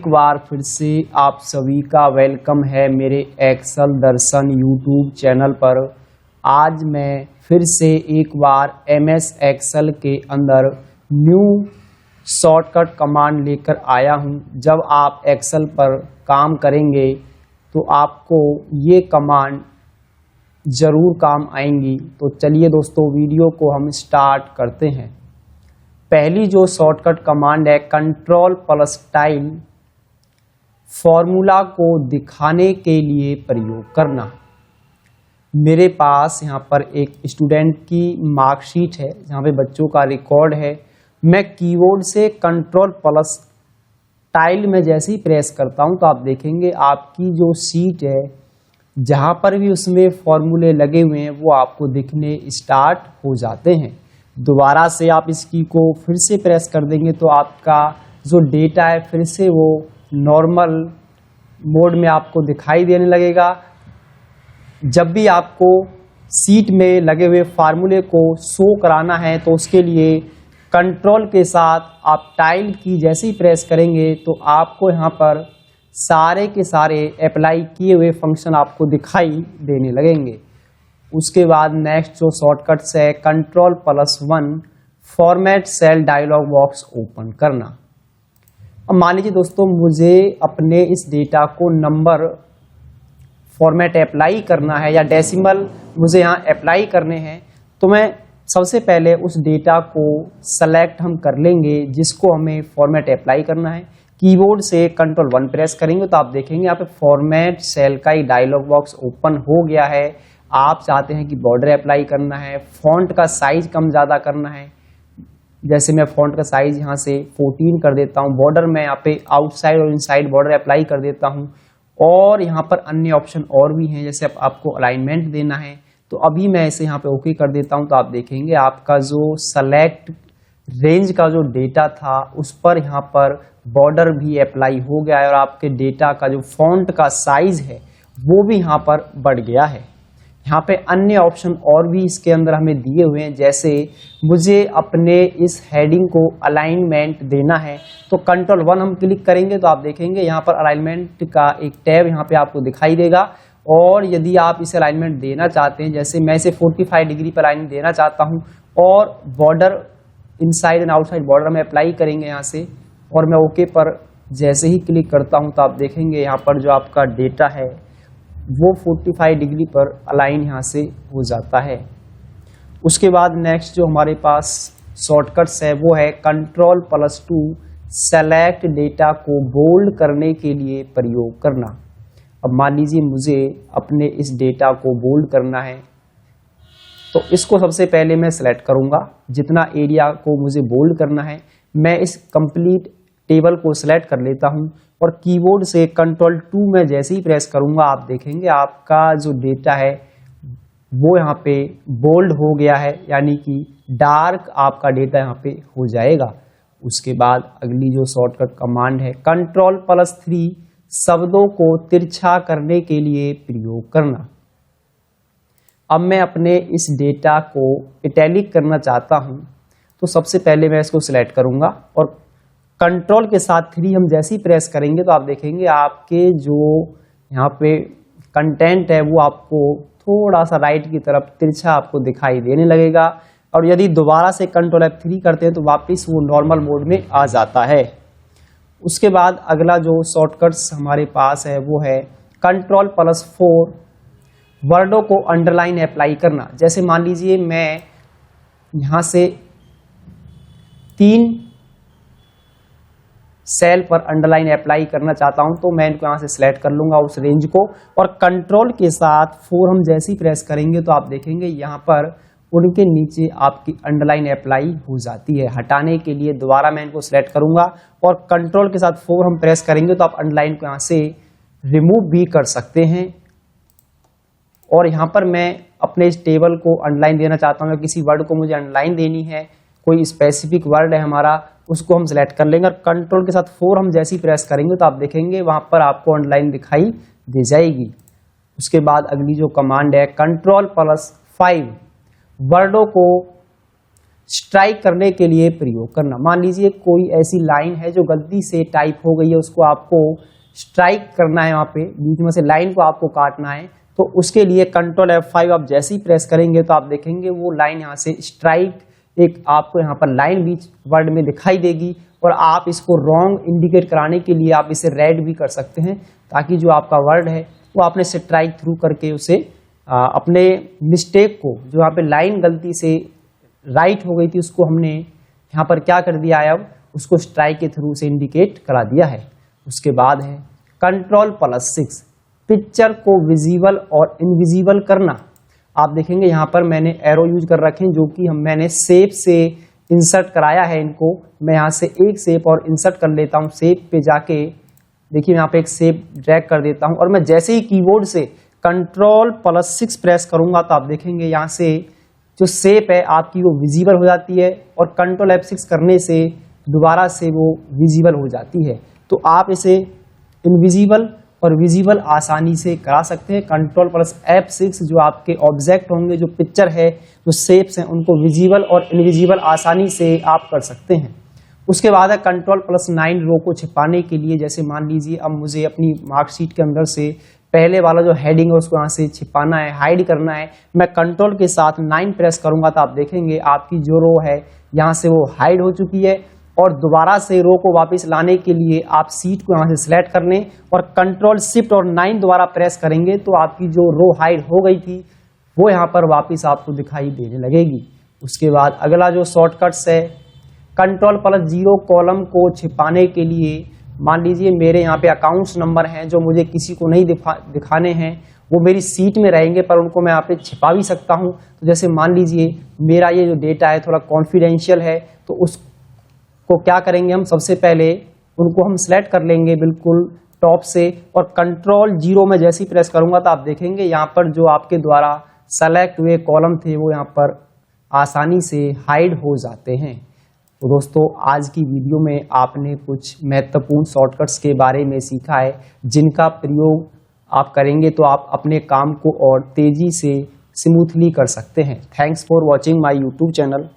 बार फिर से आप सभी का वेलकम है मेरे एक्सेल दर्शन यूट्यूब चैनल पर। आज मैं फिर से एक बार एमएस एक्सेल के अंदर न्यू शॉर्टकट कमांड लेकर आया हूं। जब आप एक्सेल पर काम करेंगे तो आपको ये कमांड ज़रूर काम आएंगी। तो चलिए दोस्तों, वीडियो को हम स्टार्ट करते हैं। पहली जो शॉर्टकट कमांड है कंट्रोल प्लस टाइल, फॉर्मूला को दिखाने के लिए प्रयोग करना। मेरे पास यहाँ पर एक स्टूडेंट की मार्कशीट है जहाँ पे बच्चों का रिकॉर्ड है। मैं कीबोर्ड से कंट्रोल प्लस टाइल में जैसे ही प्रेस करता हूँ तो आप देखेंगे आपकी जो शीट है जहाँ पर भी उसमें फॉर्मूले लगे हुए हैं वो आपको दिखने स्टार्ट हो जाते हैं। दोबारा से आप इस की को फिर से प्रेस कर देंगे तो आपका जो डेटा है फिर से वो नॉर्मल मोड में आपको दिखाई देने लगेगा। जब भी आपको शीट में लगे हुए फार्मूले को शो कराना है तो उसके लिए कंट्रोल के साथ आप टाइल की जैसे ही प्रेस करेंगे तो आपको यहाँ पर सारे के सारे अप्लाई किए हुए फंक्शन आपको दिखाई देने लगेंगे। उसके बाद नेक्स्ट जो शॉर्टकट्स है control plus 1 format cell dialog box open करना। अब मान लीजिए दोस्तों मुझे अपने इस डेटा को नंबर फॉर्मेट अप्लाई करना है या डेसिमल मुझे यहाँ अप्लाई करने हैं, तो मैं सबसे पहले उस डेटा को सेलेक्ट हम कर लेंगे जिसको हमें फॉर्मेट अप्लाई करना है। कीबोर्ड से कंट्रोल 1 प्रेस करेंगे तो आप देखेंगे यहाँ पे फॉर्मेट सेल का ही डायलॉग बॉक्स ओपन हो गया है। आप चाहते हैं कि बॉर्डर अप्लाई करना है, फॉन्ट का साइज कम ज़्यादा करना है। जैसे मैं फॉन्ट का साइज यहाँ से 14 कर देता हूँ। बॉर्डर में यहाँ पे आउटसाइड और इनसाइड बॉर्डर अप्लाई कर देता हूँ। और यहाँ पर अन्य ऑप्शन और भी हैं, जैसे आपको अलाइनमेंट देना है तो अभी मैं इसे यहाँ पे ओके कर देता हूँ। तो आप देखेंगे आपका जो सेलेक्ट रेंज का जो डेटा था उस पर यहाँ पर बॉर्डर भी अप्लाई हो गया है और आपके डेटा का जो फॉन्ट का साइज है वो भी यहाँ पर बढ़ गया है। यहाँ पे अन्य ऑप्शन और भी इसके अंदर हमें दिए हुए हैं, जैसे मुझे अपने इस हेडिंग को अलाइनमेंट देना है तो कंट्रोल 1 हम क्लिक करेंगे तो आप देखेंगे यहाँ पर अलाइनमेंट का एक टैब यहाँ पे आपको दिखाई देगा। और यदि आप इसे अलाइनमेंट देना चाहते हैं, जैसे मैं इसे 45 डिग्री पर अलाइन देना चाहता हूँ और border inside and outside border में अप्लाई करेंगे यहाँ से, और मैं ओके पर जैसे ही क्लिक करता हूँ तो आप देखेंगे यहाँ पर जो आपका डेटा है वो 45 डिग्री पर अलाइन यहाँ से हो जाता है। उसके बाद नेक्स्ट जो हमारे पास शॉर्टकट्स है वो है कंट्रोल प्लस 2 सेलेक्ट डेटा को बोल्ड करने के लिए प्रयोग करना। अब मान लीजिए मुझे अपने इस डेटा को बोल्ड करना है तो इसको सबसे पहले मैं सेलेक्ट करूंगा। जितना एरिया को मुझे बोल्ड करना है मैं इस कंप्लीट टेबल को सेलेक्ट कर लेता हूं और कीबोर्ड से कंट्रोल 2 में जैसे ही प्रेस करूंगा आप देखेंगे आपका जो डेटा है वो यहाँ पे बोल्ड हो गया है, यानी कि डार्क आपका डेटा यहाँ पे हो जाएगा। उसके बाद अगली जो शॉर्टकट कमांड है कंट्रोल प्लस 3 शब्दों को तिरछा करने के लिए प्रयोग करना। अब मैं अपने इस डेटा को इटैलिक करना चाहता हूँ तो सबसे पहले मैं इसको सिलेक्ट करूंगा और कंट्रोल के साथ 3 हम जैसे ही प्रेस करेंगे तो आप देखेंगे आपके जो यहाँ पे कंटेंट है वो आपको थोड़ा सा राइट की तरफ तिरछा आपको दिखाई देने लगेगा। और यदि दोबारा से कंट्रोल F3 करते हैं तो वापस वो नॉर्मल मोड में आ जाता है। उसके बाद अगला जो शॉर्टकट्स हमारे पास है वो है कंट्रोल प्लस 4 वर्डों को अंडरलाइन अप्लाई करना। जैसे मान लीजिए मैं यहाँ से 3 सेल पर अंडरलाइन अप्लाई करना चाहता हूं तो मैं इनको यहाँ से सिलेक्ट कर लूंगा उस रेंज को, और कंट्रोल के साथ 4 हम जैसे ही प्रेस करेंगे तो आप देखेंगे यहाँ पर उनके नीचे आपकी अंडरलाइन अप्लाई हो जाती है। हटाने के लिए दोबारा मैं इनको सिलेक्ट करूंगा और कंट्रोल के साथ 4 हम प्रेस करेंगे तो आप अंडरलाइन को यहाँ से रिमूव भी कर सकते हैं। और यहाँ पर मैं अपने इस टेबल को अंडरलाइन देना चाहता हूँ या किसी वर्ड को मुझे अंडरलाइन देनी है, कोई स्पेसिफिक वर्ड है हमारा, उसको हम सिलेक्ट कर लेंगे और कंट्रोल के साथ 4 हम जैसे ही प्रेस करेंगे तो आप देखेंगे वहां पर आपको अंडरलाइन दिखाई दे जाएगी। उसके बाद अगली जो कमांड है कंट्रोल प्लस 5 वर्डों को स्ट्राइक करने के लिए प्रयोग करना। मान लीजिए कोई ऐसी लाइन है जो गलती से टाइप हो गई है, उसको आपको स्ट्राइक करना है, यहाँ पे बीच में से लाइन को आपको काटना है, तो उसके लिए कंट्रोल F5 आप जैसे ही प्रेस करेंगे तो आप देखेंगे वो लाइन यहाँ से स्ट्राइक, एक आपको यहाँ पर लाइन बीच वर्ड में दिखाई देगी। और आप इसको रॉन्ग इंडिकेट कराने के लिए आप इसे रेड भी कर सकते हैं, ताकि जो आपका वर्ड है वो आपने स्ट्राइक थ्रू करके उसे अपने मिस्टेक को, जो यहाँ पे लाइन गलती से राइट हो गई थी, उसको हमने यहाँ पर क्या कर दिया है, अब उसको स्ट्राइक के थ्रू से इंडिकेट करा दिया है। उसके बाद है Ctrl+6, पिक्चर को विजिबल और इनविजिबल करना। आप देखेंगे यहाँ पर मैंने एरो यूज कर रखे हैं, जो कि मैंने शेप से इंसर्ट कराया है इनको। मैं यहाँ से एक शेप और इंसर्ट कर लेता हूँ। शेप पे जाके देखिए यहाँ पे एक शेप ड्रैग कर देता हूँ, और मैं जैसे ही कीबोर्ड से Ctrl+6 प्रेस करूंगा तो आप देखेंगे यहाँ से जो शेप है आपकी वो विजिबल हो जाती है, और Ctrl F6 करने से दोबारा से वो विजिबल हो जाती है। तो आप इसे इनविजिबल और विजिबल आसानी से करा सकते हैं। Ctrl+F6 जो आपके ऑब्जेक्ट होंगे, जो पिक्चर है, जो शेप्स हैं, उनको विजिबल और इनविजिबल आसानी से आप कर सकते हैं। उसके बाद है Ctrl+9 रो को छिपाने के लिए। जैसे मान लीजिए अब मुझे अपनी मार्कशीट के अंदर से पहले वाला जो हेडिंग है उसको यहाँ से छिपाना है, हाइड करना है। मैं कंट्रोल के साथ 9 प्रेस करूंगा तो आप देखेंगे आपकी जो रो है यहाँ से वो हाइड हो चुकी है। और दोबारा से रो को वापस लाने के लिए आप सीट को यहाँ से सिलेक्ट कर लें और Ctrl+Shift+9 दोबारा प्रेस करेंगे तो आपकी जो रो हाइड हो गई थी वो यहाँ पर वापस आपको दिखाई देने लगेगी। उसके बाद अगला जो शॉर्टकट्स है, Ctrl+0 कॉलम को छिपाने के लिए। मान लीजिए मेरे यहाँ पे अकाउंट्स नंबर हैं जो मुझे किसी को नहीं दिखाने हैं, वो मेरी सीट में रहेंगे, पर उनको मैं यहाँ पे छिपा भी सकता हूँ। तो जैसे मान लीजिए मेरा ये जो डेटा है थोड़ा कॉन्फिडेंशियल है, तो उसको क्या करेंगे हम, सबसे पहले उनको हम सिलेक्ट कर लेंगे बिल्कुल टॉप से, और Ctrl+0 में जैसे ही प्रेस करूंगा तो आप देखेंगे यहाँ पर जो आपके द्वारा सेलेक्ट हुए कॉलम थे वो यहाँ पर आसानी से हाइड हो जाते हैं। तो दोस्तों आज की वीडियो में आपने कुछ महत्वपूर्ण शॉर्टकट्स के बारे में सीखा है, जिनका प्रयोग आप करेंगे तो आप अपने काम को और तेजी से स्मूथली कर सकते हैं। Thanks for watching my YouTube channel.